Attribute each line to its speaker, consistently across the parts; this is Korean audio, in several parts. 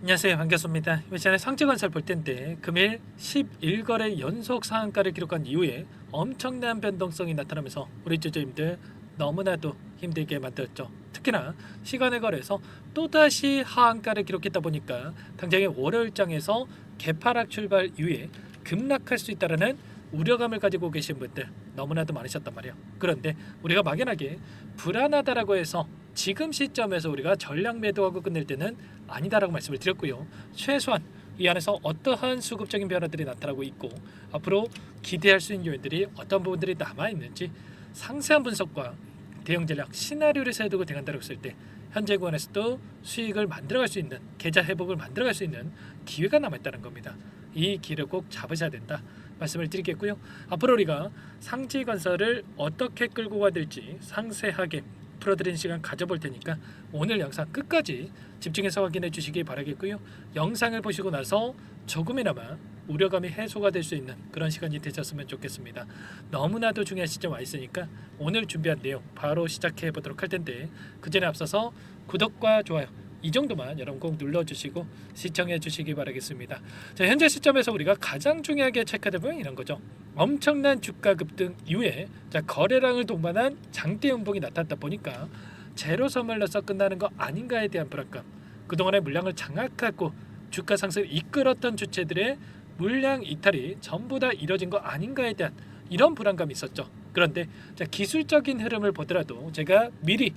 Speaker 1: 안녕하세요, 반갑습니다. 이번 시간에 상지건설 볼 텐데 금일 11거래 연속 상한가를 기록한 이후에 엄청난 변동성이 나타나면서 우리 주주님들 너무나도 힘들게 만들었죠. 특히나 시간의 거래에서 또다시 하한가를 기록했다 보니까 당장의 월요일장에서 개파락 출발 이후에 급락할 수 있다는 우려감을 가지고 계신 분들 너무나도 많으셨단 말이에요. 그런데 우리가 막연하게 불안하다라고 해서 지금 시점에서 우리가 전량 매도하고 끝낼 때는 아니다라고 말씀을 드렸고요. 최소한 이 안에서 어떠한 수급적인 변화들이 나타나고 있고 앞으로 기대할 수 있는 요인들이 어떤 부분들이 남아 있는지 상세한 분석과 대응 전략 시나리오를 세우고 대응한다고 했을 때 현재 구간에서도 수익을 만들어갈 수 있는 계좌 회복을 만들어갈 수 있는 기회가 남아있다는 겁니다. 이 기회를 꼭 잡으셔야 된다 말씀을 드리겠고요. 앞으로 우리가 상지건설을 어떻게 끌고 가야 될지 상세하게 풀어드리는 시간 가져볼 테니까 오늘 영상 끝까지 집중해서 확인해 주시기 바라겠고요. 영상을 보시고 나서 조금이나마 우려감이 해소가 될 수 있는 그런 시간이 되셨으면 좋겠습니다. 너무나도 중요한 시점 와 있으니까 오늘 준비한 내용 바로 시작해 보도록 할 텐데 그 전에 앞서서 구독과 좋아요 이 정도만 여러분 꼭 눌러주시고 시청해 주시기 바라겠습니다. 자, 현재 시점에서 우리가 가장 중요하게 체크해야 될 부분은 이런 거죠. 엄청난 주가 급등 이후에 거래량을 동반한 장대 음봉이 나타났다 보니까 제로섬을러서 끝나는 거 아닌가에 대한 불안감, 그동안의 물량을 장악하고 주가 상승을 이끌었던 주체들의 물량 이탈이 전부 다 이뤄진 거 아닌가에 대한 이런 불안감이 있었죠. 그런데 기술적인 흐름을 보더라도 제가 미리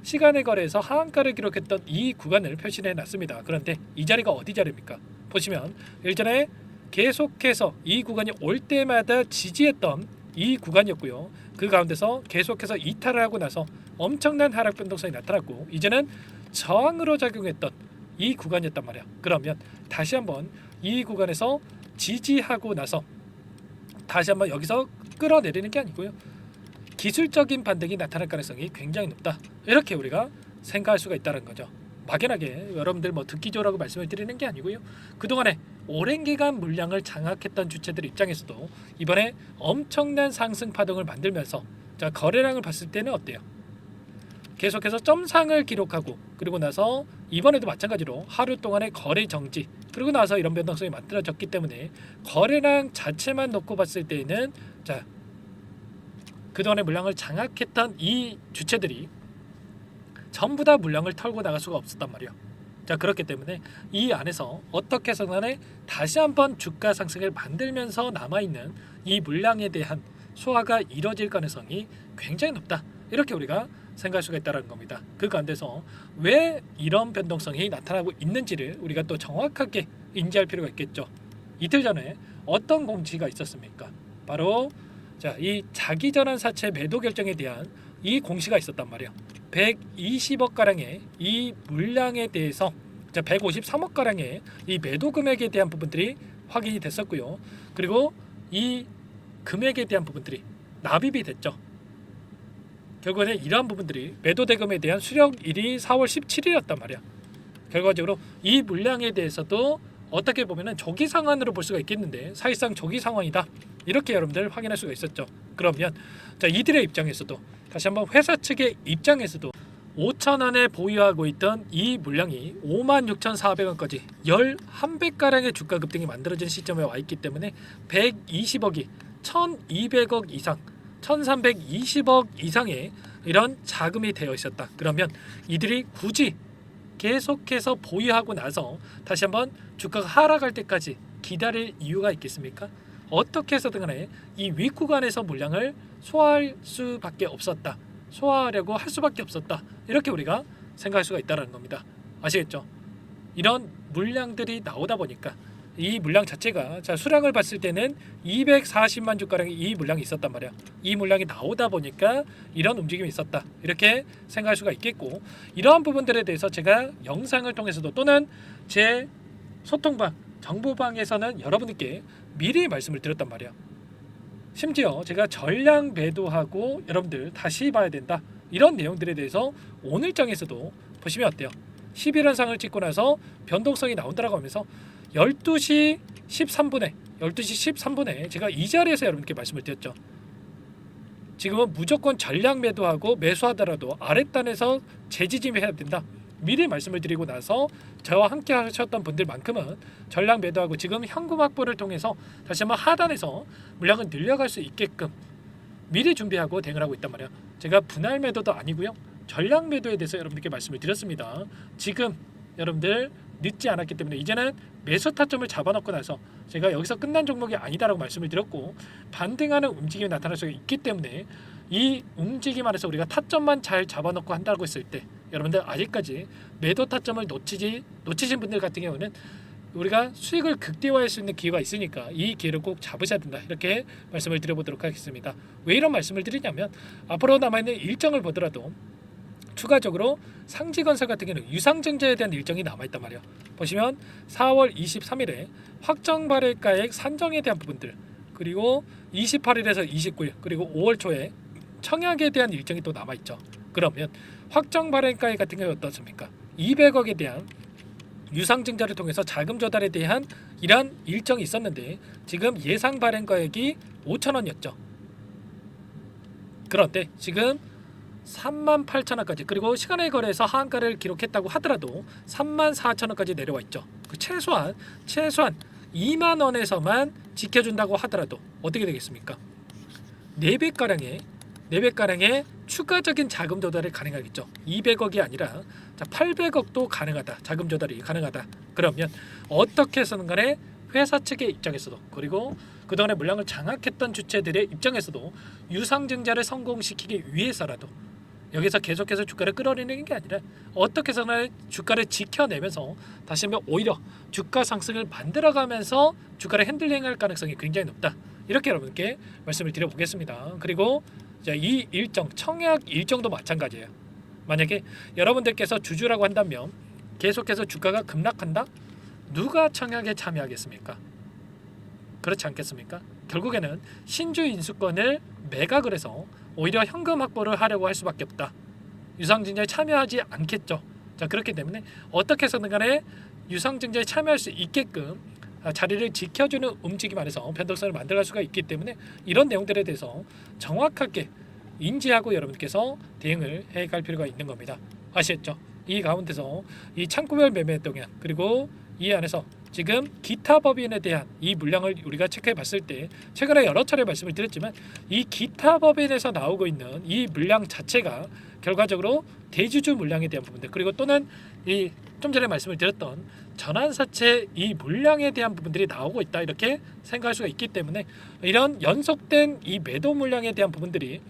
Speaker 1: 시간의 거래에서 하한가를 기록했던 이 구간을 표시해 놨습니다. 그런데 이 자리가 어디 자리입니까? 보시면 일전에 계속해서 이 구간이 올 때마다 지지했던 이 구간이었고요. 그 가운데서 계속해서 이탈을 하고 나서 엄청난 하락 변동성이 나타났고 이제는 저항으로 작용했던 이 구간이었단 말이야. 그러면 다시 한번 이 구간에서 지지하고 나서 다시 한번 여기서 끌어내리는 게 아니고요. 기술적인 반등이 나타날 가능성이 굉장히 높다. 이렇게 우리가 생각할 수가 있다는 거죠. 막연하게 여러분들 듣기 좋으라고 말씀을 드리는 게 아니고요. 그동안에 오랜 기간 물량을 장악했던 주체들 입장에서도 이번에 엄청난 상승 파동을 만들면서 거래량을 봤을 때는 어때요? 계속해서 점상을 기록하고 그리고 나서 이번에도 마찬가지로 하루 동안의 거래 정지 그리고 나서 이런 변동성이 만들어졌기 때문에 거래량 자체만 놓고 봤을 때는 그동안의 물량을 장악했던 이 주체들이 전부 다 물량을 털고 나갈 수가 없었단 말이에요. 그렇기 때문에 이 안에서 어떻게 해서 간에 다시 한번 주가 상승을 만들면서 남아있는 이 물량에 대한 소화가 이뤄질 가능성이 굉장히 높다. 이렇게 우리가 생각할 수가 있다는 겁니다. 그 가운데서 왜 이런 변동성이 나타나고 있는지를 우리가 또 정확하게 인지할 필요가 있겠죠. 이틀 전에 어떤 공지가 있었습니까? 바로 이 자기전환 사채 매도 결정에 대한 이 공시가 있었단 말이에요. 120억 가량의 이 물량에 대해서 153억 가량의 이 매도 금액에 대한 부분들이 확인이 됐었고요. 그리고 이 금액에 대한 부분들이 납입이 됐죠. 결국에는 이러한 부분들이 매도 대금에 대한 수령일이 4월 17일이었단 말이야. 결과적으로 이 물량에 대해서도 어떻게 보면은 조기 상환으로 볼 수가 있겠는데 사실상 조기 상환이다. 이렇게 여러분들 확인할 수가 있었죠. 그러면 이들의 입장에서도 다시 한번 회사 측의 입장에서도 5,000원에 보유하고 있던 이 물량이 56,400원까지 11배가량의 주가 급등이 만들어진 시점에 와 있기 때문에 120억이 1,200억 이상 1,320억 이상의 이런 자금이 되어 있었다. 그러면 이들이 굳이 계속해서 보유하고 나서 다시 한번 주가가 하락할 때까지 기다릴 이유가 있겠습니까? 어떻게 해서든 간에 이 윗구간에서 물량을 소화할 수밖에 없었다. 소화하려고 할 수밖에 없었다. 이렇게 우리가 생각할 수가 있다는 겁니다. 아시겠죠? 이런 물량들이 나오다 보니까 이 물량 자체가 수량을 봤을 때는 240만 주가량의 이 물량이 있었단 말이야. 이 물량이 나오다 보니까 이런 움직임이 있었다. 이렇게 생각할 수가 있겠고 이러한 부분들에 대해서 제가 영상을 통해서도 또는 제 소통방, 정보방에서는 여러분들께 미리 말씀을 드렸단 말이야. 심지어 제가 전량 매도하고 여러분들 다시 봐야 된다. 이런 내용들에 대해서 오늘장에서도 보시면 어때요? 11원상을 찍고 나서 변동성이 나온다라고 하면서 12시 13분에 제가 이 자리에서 여러분께 말씀을 드렸죠. 지금은 무조건 전량 매도하고 매수하더라도 아랫단에서 재지짐해야 된다. 미리 말씀을 드리고 나서 저와 함께 하셨던 분들만큼은 전량 매도하고 지금 현금 확보를 통해서 다시 한번 하단에서 물량을 늘려갈 수 있게끔 미리 준비하고 대응을 하고 있단 말이에요. 제가 분할 매도도 아니고요. 전량 매도에 대해서 여러분들께 말씀을 드렸습니다. 지금 여러분들 늦지 않았기 때문에 이제는 매수 타점을 잡아놓고 나서 제가 여기서 끝난 종목이 아니다라고 말씀을 드렸고 반등하는 움직임이 나타날 수가 있기 때문에 이 움직임 안에서 우리가 타점만 잘 잡아놓고 한다고 했을 때 여러분들 아직까지 매도 타점을 놓치신 분들 같은 경우는 우리가 수익을 극대화할 수 있는 기회가 있으니까 이 기회를 꼭 잡으셔야 된다 이렇게 말씀을 드려보도록 하겠습니다. 왜 이런 말씀을 드리냐면 앞으로 남아있는 일정을 보더라도 추가적으로 상지건설 같은 경우는 유상증자에 대한 일정이 남아있단 말이에요. 보시면 4월 23일에 확정 발행가액 산정에 대한 부분들 그리고 28일에서 29일 그리고 5월 초에 청약에 대한 일정이 또 남아있죠. 그러면 확정 발행가액 같은 경우 어떻습니까? 200억에 대한 유상증자를 통해서 자금 조달에 대한 이러한 일정이 있었는데 지금 예상 발행가액이 5천원이었죠. 그런데 지금 38,000원까지 그리고 시간의 거래에서 하한가를 기록했다고 하더라도 34,000원까지 내려와 있죠. 최소한 2만 원에서만 지켜준다고 하더라도 어떻게 되겠습니까? 4배가량의 추가적인 자금 조달이 가능하겠죠. 200억이 아니라 800억도 가능하다. 자금 조달이 가능하다. 그러면 어떻게 해서는 간에 회사 측의 입장에서도 그리고 그동안에 물량을 장악했던 주체들의 입장에서도 유상증자를 성공시키기 위해서라도 여기서 계속해서 주가를 끌어내리는 게 아니라 어떻게 해서는 주가를 지켜내면서 다시 한번 오히려 주가 상승을 만들어가면서 주가를 핸들링할 가능성이 굉장히 높다. 이렇게 여러분께 말씀을 드려보겠습니다. 그리고 이 일정, 청약 일정도 마찬가지예요. 만약에 여러분들께서 주주라고 한다면 계속해서 주가가 급락한다? 누가 청약에 참여하겠습니까? 그렇지 않겠습니까? 결국에는 신주 인수권을 매각을 해서 오히려 현금 확보를 하려고 할 수밖에 없다. 유상증자에 참여하지 않겠죠. 자, 그렇기 때문에 어떻게 해서든 간에 유상증자에 참여할 수 있게끔 자리를 지켜주는 움직임 안에서 변동성을 만들어갈 수가 있기 때문에 이런 내용들에 대해서 정확하게 인지하고 여러분께서 대응을 해갈 필요가 있는 겁니다. 아시겠죠? 이 가운데서 이 창구별 매매 동향 그리고 이 안에서 지금 기타 법인에 대한 이 물량을 우리가 체크해 봤을 때 최근에 여러 차례 말씀을 드렸지만 이 기타 법인에서 나오고 있는 이 물량 자체가 결과적으로 대주주 물량에 대한 부분들 그리고 또는 이 좀 전에 말씀을 드렸던 전환사채 이 물량에 대한 부분들이 나오고 있다 이렇게 생각할 수가 있기 때문에 이런 연속된 이 매도 물량에 대한 부분들이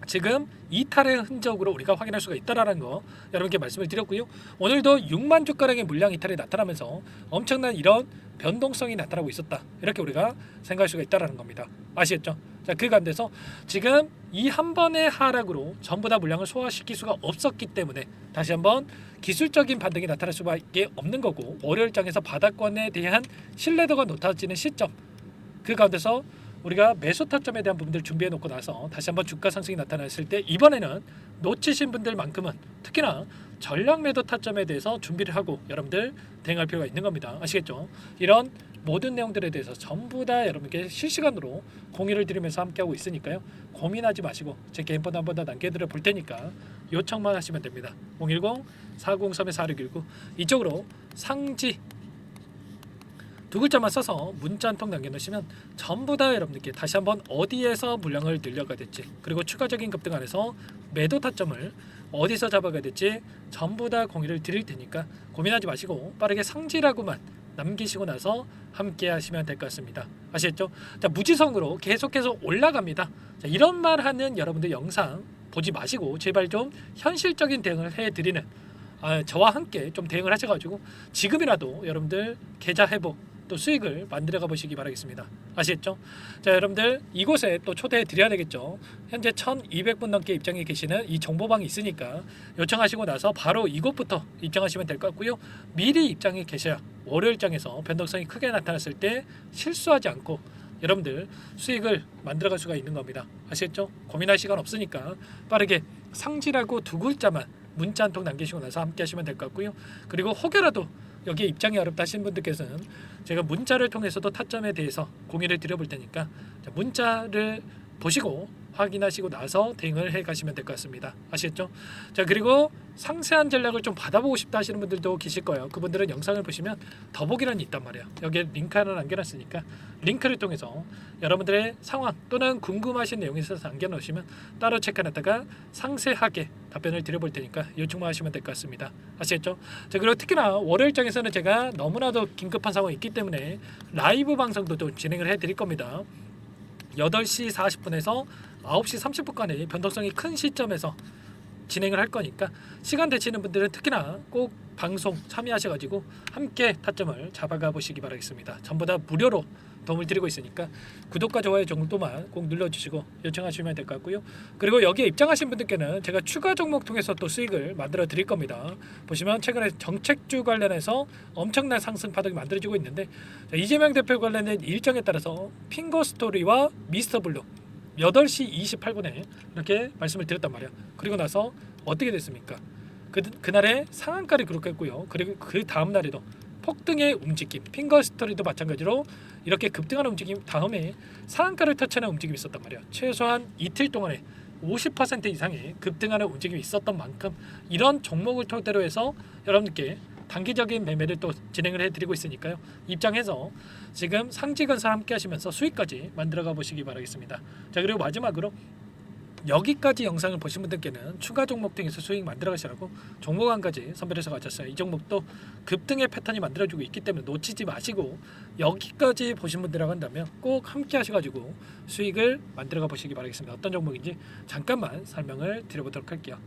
Speaker 1: 지금 이탈의 흔적으로 우리가 확인할 수가 있다라는 거 여러분께 말씀을 드렸고요. 오늘도 6만 주가량의 물량 이탈이 나타나면서 엄청난 이런 변동성이 나타나고 있었다. 이렇게 우리가 생각할 수가 있다라는 겁니다. 아시겠죠? 자, 그 가운데서 지금 이 한 번의 하락으로 전부 다 물량을 소화시킬 수가 없었기 때문에 다시 한번 기술적인 반등이 나타날 수밖에 없는 거고 월요일장에서 바닥권에 대한 신뢰도가 높아지는 시점 그 가운데서 우리가 매수 타점에 대한 부분들을 준비해 놓고 나서 다시 한번 주가 상승이 나타났을 때 이번에는 놓치신 분들만큼은 특히나 전량 매도 타점에 대해서 준비를 하고 여러분들 대응할 필요가 있는 겁니다. 아시겠죠? 이런 모든 내용들에 대해서 전부 다 여러분께 실시간으로 공유를 드리면서 함께하고 있으니까요. 고민하지 마시고 제 개인번호 한 번 더 남겨드려 볼 테니까 요청만 하시면 됩니다. 010-403-4619 이쪽으로 상지 두 글자만 써서 문자 한 통 남겨놓으시면 전부 다 여러분들께 다시 한번 어디에서 물량을 늘려가야 될지 그리고 추가적인 급등 안에서 매도 타점을 어디서 잡아가야 될지 전부 다 공유를 드릴 테니까 고민하지 마시고 빠르게 상지라고만 남기시고 나서 함께 하시면 될 것 같습니다. 아시겠죠? 자, 무지성으로 계속해서 올라갑니다. 자, 이런 말 하는 여러분들 영상 보지 마시고 제발 좀 현실적인 대응을 해드리는 저와 함께 좀 대응을 하셔가지고 지금이라도 여러분들 계좌 회복 또 수익을 만들어가 보시기 바라겠습니다. 아시겠죠? 자, 여러분들 이곳에 또 초대해 드려야 되겠죠. 현재 1200분 넘게 입장해 계시는 이 정보방이 있으니까 요청하시고 나서 바로 이곳부터 입장하시면 될 것 같고요. 미리 입장해 계셔야 월요일장에서 변동성이 크게 나타났을 때 실수하지 않고 여러분들 수익을 만들어갈 수가 있는 겁니다. 아시겠죠? 고민할 시간 없으니까 빠르게 상지라고 두 글자만 문자 한 통 남기시고 나서 함께 하시면 될 것 같고요. 그리고 혹여라도 여기에 입장이 어렵다 하신 분들께서는 제가 문자를 통해서도 타점에 대해서 공유를 드려볼 테니까 문자를 보시고 확인하시고 나서 대응을 해 가시면 될 것 같습니다. 아시겠죠? 자, 그리고 상세한 전략을 좀 받아보고 싶다 하시는 분들도 계실 거예요. 그분들은 영상을 보시면 더보기란이 있단 말이에요. 여기에 링크 하나 남겨놨으니까 링크를 통해서 여러분들의 상황 또는 궁금하신 내용에 있어서 남겨놓으시면 따로 체크해놨다가 상세하게 답변을 드려볼 테니까 요청만 하시면 될 것 같습니다. 아시겠죠? 자, 그리고 특히나 월요일장에서는 제가 너무나도 긴급한 상황이 있기 때문에 라이브 방송도 좀 진행을 해드릴 겁니다. 8시 40분에서 9시 30분간의 변동성이 큰 시점에서 진행을 할 거니까 시간 되시는 분들은 특히나 꼭 방송 참여하셔가지고 함께 타점을 잡아가 보시기 바라겠습니다. 전부 다 무료로 도움을 드리고 있으니까 구독과 좋아요 정도만 꼭 눌러주시고 요청하시면 될 것 같고요. 그리고 여기에 입장하신 분들께는 제가 추가 종목 통해서 또 수익을 만들어 드릴 겁니다. 보시면 최근에 정책주 관련해서 엄청난 상승 파동이 만들어지고 있는데, 이재명 대표 관련된 일정에 따라서 핑거스토리와 미스터블루 8시 28분에 이렇게 말씀을 드렸단 말이야. 그리고 나서 어떻게 됐습니까? 그날에 상한가를 기록했고요. 그리고 그 다음 날에도 폭등의 움직임, 핑거스토리도 마찬가지로 이렇게 급등하는 움직임 다음에 상한가를 터치하는 움직임이 있었단 말이야. 최소한 이틀 동안에 50% 이상의 급등하는 움직임이 있었던 만큼 이런 종목을 토대로 해서 여러분들께 단기적인 매매를 또 진행을 해드리고 있으니까요. 입장해서 지금 상지건설 함께 하시면서 수익까지 만들어가 보시기 바라겠습니다. 자, 그리고 마지막으로 여기까지 영상을 보신 분들께는 추가 종목 등에서 수익 만들어 가시라고 종목 한 가지 선별해서 가졌어요. 이 종목도 급등의 패턴이 만들어지고 있기 때문에 놓치지 마시고 여기까지 보신 분들이라고 한다면 꼭 함께 하셔가지고 수익을 만들어가 보시기 바라겠습니다. 어떤 종목인지 잠깐만 설명을 드려보도록 할게요.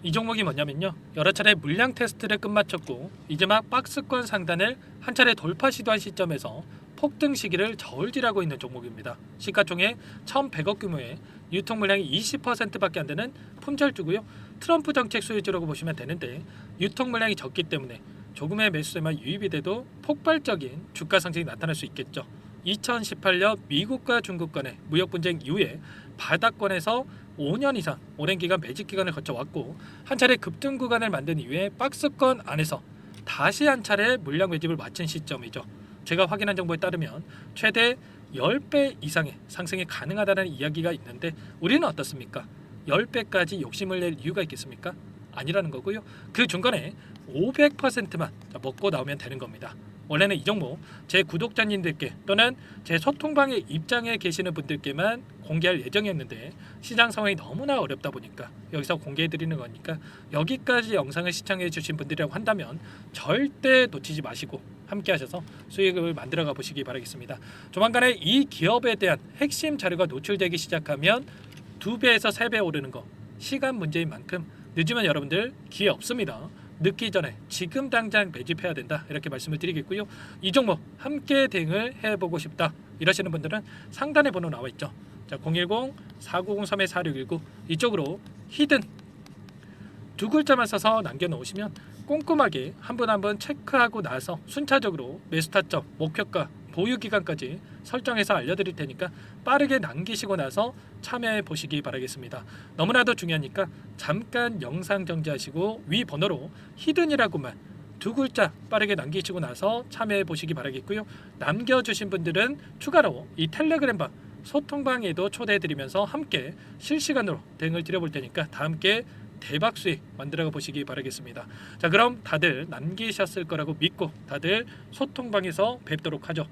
Speaker 1: 이 종목이 뭐냐면요, 여러 차례 물량 테스트를 끝마쳤고 이제 막 박스권 상단을 한 차례 돌파 시도한 시점에서 폭등 시기를 저울질하고 있는 종목입니다. 시가총액 1,100억 규모의 유통 물량이 20%밖에 안 되는 품절주고요. 트럼프 정책 수혜주라고 보시면 되는데 유통 물량이 적기 때문에 조금의 매수세만 유입이 돼도 폭발적인 주가 상승이 나타날 수 있겠죠. 2018년 미국과 중국 간의 무역 분쟁 이후에 바닥권에서 5년 이상 오랜 기간 매집 기간을 거쳐왔고 한 차례 급등 구간을 만든 이후에 박스권 안에서 다시 한 차례 물량 매집을 마친 시점이죠. 제가 확인한 정보에 따르면 최대 10배 이상의 상승이 가능하다는 이야기가 있는데 우리는 어떻습니까? 10배까지 욕심을 낼 이유가 있겠습니까? 아니라는 거고요. 그 중간에 500%만 먹고 나오면 되는 겁니다. 원래는 이 종목 제 구독자님들께 또는 제 소통방에 입장해 계시는 분들께만 공개할 예정이었는데 시장 상황이 너무나 어렵다 보니까 여기서 공개해 드리는 거니까 여기까지 영상을 시청해 주신 분들이라고 한다면 절대 놓치지 마시고 함께 하셔서 수익을 만들어 가 보시기 바라겠습니다. 조만간에 이 기업에 대한 핵심 자료가 노출되기 시작하면 2배에서 3배 오르는 거 시간 문제인 만큼 늦으면 여러분들 기회 없습니다. 늦기 전에 지금 당장 매집해야 된다 이렇게 말씀을 드리겠고요. 이 종목 함께 대응을 해보고 싶다 이러시는 분들은 상단에 번호 나와 있죠. 자, 010-4903-4619 이쪽으로 히든 두 글자만 써서 남겨놓으시면 꼼꼼하게 한 분 한 분 체크하고 나서 순차적으로 매수 타점, 목표가, 보유 기간까지 설정해서 알려드릴 테니까 빠르게 남기시고 나서 참여해 보시기 바라겠습니다. 너무나도 중요하니까 잠깐 영상 정지하시고 위 번호로 히든이라고만 두 글자 빠르게 남기시고 나서 참여해 보시기 바라겠고요. 남겨주신 분들은 추가로 이 텔레그램방 소통방에도 초대해 드리면서 함께 실시간으로 대응을 드려볼 테니까 다 함께 대박 수익 만들어 보시기 바라겠습니다. 자, 그럼 다들 남기셨을 거라고 믿고 다들 소통방에서 뵙도록 하죠.